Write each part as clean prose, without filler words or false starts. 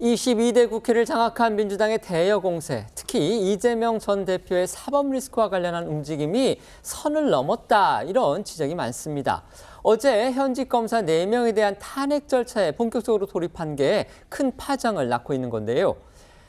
22대 국회를 장악한 민주당의 대여 공세, 특히 이재명 전 대표의 사법 리스크와 관련한 움직임이 선을 넘었다, 이런 지적이 많습니다. 어제 현직 검사 4명에 대한 탄핵 절차에 본격적으로 돌입한 게 큰 파장을 낳고 있는 건데요.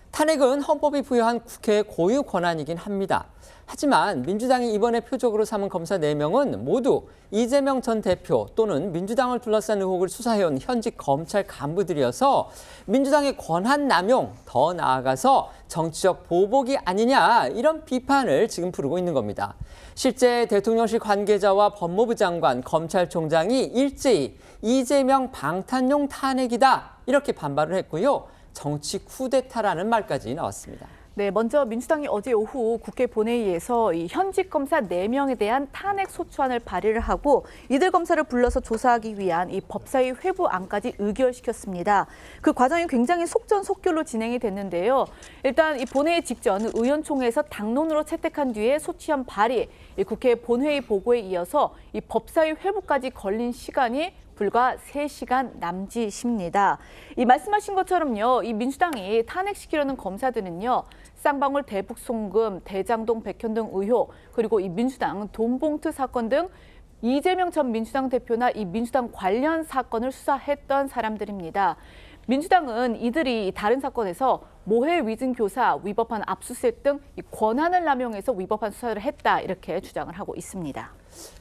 탄핵은 헌법이 부여한 국회의 고유 권한이긴 합니다. 하지만 민주당이 이번에 표적으로 삼은 검사 4명은 모두 이재명 전 대표 또는 민주당을 둘러싼 의혹을 수사해온 현직 검찰 간부들이어서 민주당의 권한 남용, 더 나아가서 정치적 보복이 아니냐, 이런 비판을 지금 부르고 있는 겁니다. 실제 대통령실 관계자와 법무부 장관, 검찰총장이 일제히 이재명 방탄용 탄핵이다, 이렇게 반발을 했고요. 정치 쿠데타라는 말까지 나왔습니다. 네, 먼저 민주당이 어제 오후 국회 본회의에서 이 현직 검사 4명에 대한 탄핵 소추안을 발의를 하고 이들 검사를 불러서 조사하기 위한 이 법사위 회부안까지 의결시켰습니다. 그 과정이 굉장히 속전속결로 진행이 됐는데요. 일단 이 본회의 직전 의원총회에서 당론으로 채택한 뒤에 소추안 발의, 이 국회 본회의 보고에 이어서 이 법사위 회부까지 걸린 시간이 불과 3시간 남짓입니다. 이 말씀하신 것처럼요, 이 민주당이 탄핵시키려는 검사들은요, 쌍방울 대북 송금, 대장동 백현 등 의혹, 그리고 이 민주당 돈봉투 사건 등 이재명 전 민주당 대표나 이 민주당 관련 사건을 수사했던 사람들입니다. 민주당은 이들이 다른 사건에서 모해 위증 교사, 위법한 압수수색 등 권한을 남용해서 위법한 수사를 했다, 이렇게 주장을 하고 있습니다.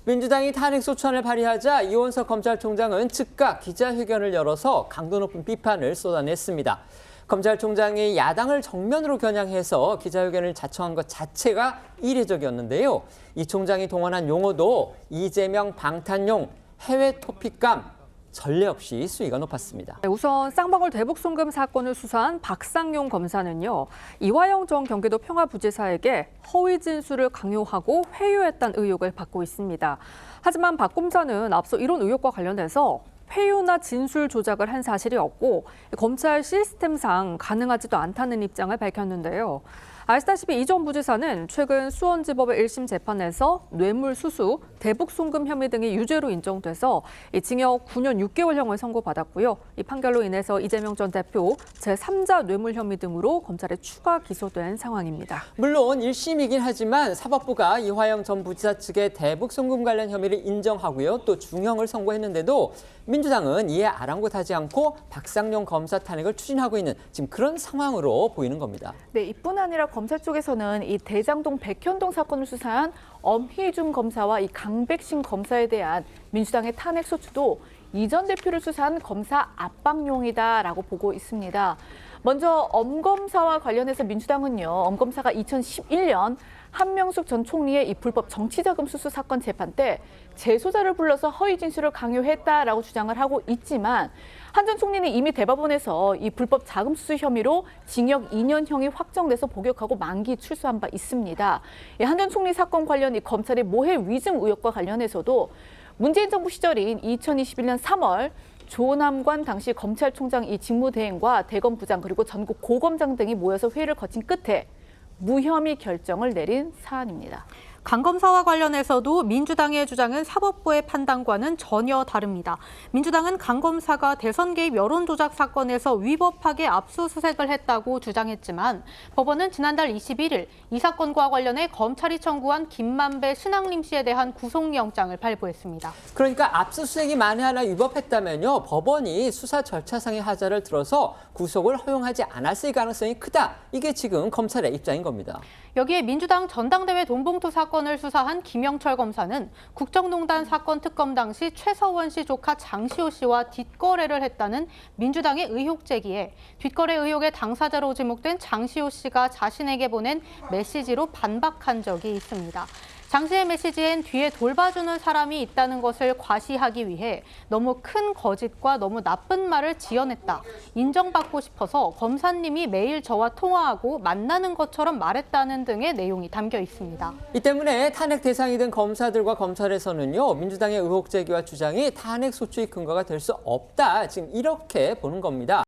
민주당이 탄핵 소추안을 발의하자 이원석 검찰총장은 즉각 기자회견을 열어서 강도 높은 비판을 쏟아냈습니다. 검찰총장이 야당을 정면으로 겨냥해서 기자회견을 자청한 것 자체가 이례적이었는데요. 이 총장이 동원한 용어도 이재명 방탄용, 해외 토픽감, 전례 없이 수위가 높았습니다. 우선 쌍방울 대북 송금 사건을 수사한 박상용 검사는요, 이화영 전 경기도 평화부지사에게 허위 진술을 강요하고 회유했다는 의혹을 받고 있습니다. 하지만 박 검사는 앞서 이런 의혹과 관련해서 회유나 진술 조작을 한 사실이 없고 검찰 시스템상 가능하지도 않다는 입장을 밝혔는데요. 아시다시피 이 전 부지사는 최근 수원지법의 1심 재판에서 뇌물수수, 대북송금 혐의 등이 유죄로 인정돼서 징역 9년 6개월형을 선고받았고요. 이 판결로 인해서 이재명 전 대표 제3자 뇌물 혐의 등으로 검찰에 추가 기소된 상황입니다. 물론 1심이긴 하지만 사법부가 이화영 전 부지사 측의 대북송금 관련 혐의를 인정하고요. 또 중형을 선고했는데도 민주당은 이에 아랑곳하지 않고 박상용 검사 탄핵을 추진하고 있는 지금 그런 상황으로 보이는 겁니다. 네, 이뿐 아니라 검찰 쪽에서는 이 대장동 백현동 사건을 수사한 엄희중 검사와 이 강백신 검사에 대한 민주당의 탄핵 소추도 이 전 대표를 수사한 검사 압박용이다라고 보고 있습니다. 먼저 엄 검사와 관련해서 민주당은요, 엄 검사가 2011년 한명숙 전 총리의 이 불법 정치자금 수수 사건 재판 때 재소자를 불러서 허위 진술을 강요했다라고 주장을 하고 있지만 한 전 총리는 이미 대법원에서 이 불법 자금 수수 혐의로 징역 2년형이 확정돼서 복역하고 만기 출소한 바 있습니다. 한 전 총리 사건 관련 이 검찰의 모해 위증 의혹과 관련해서도 문재인 정부 시절인 2021년 3월 조남관 당시 검찰총장 이 직무대행과 대검부장 그리고 전국 고검장 등이 모여서 회의를 거친 끝에 무혐의 결정을 내린 사안입니다. 강 검사와 관련해서도 민주당의 주장은 사법부의 판단과는 전혀 다릅니다. 민주당은 강 검사가 대선 개입 여론조작 사건에서 위법하게 압수수색을 했다고 주장했지만 법원은 지난달 21일 이 사건과 관련해 검찰이 청구한 김만배 신앙림 씨에 대한 구속영장을 발부했습니다. 그러니까 압수수색이 만에 하나 위법했다면요, 법원이 수사 절차상의 하자를 들어서 구속을 허용하지 않았을 가능성이 크다. 이게 지금 검찰의 입장인 겁니다. 여기에 민주당 전당대회 돈봉투 사건을 수사한 김영철 검사는 국정농단 사건 특검 당시 최서원 씨 조카 장시호 씨와 뒷거래를 했다는 민주당의 의혹 제기에 뒷거래 의혹의 당사자로 지목된 장시호 씨가 자신에게 보낸 메시지로 반박한 적이 있습니다. 장 씨의 메시지엔 뒤에 돌봐주는 사람이 있다는 것을 과시하기 위해 너무 큰 거짓과 너무 나쁜 말을 지어냈다. 인정받고 싶어서 검사님이 매일 저와 통화하고 만나는 것처럼 말했다는 등의 내용이 담겨 있습니다. 이 때문에 탄핵 대상이 된 검사들과 검찰에서는요, 민주당의 의혹 제기와 주장이 탄핵 소추의 근거가 될 수 없다, 지금 이렇게 보는 겁니다.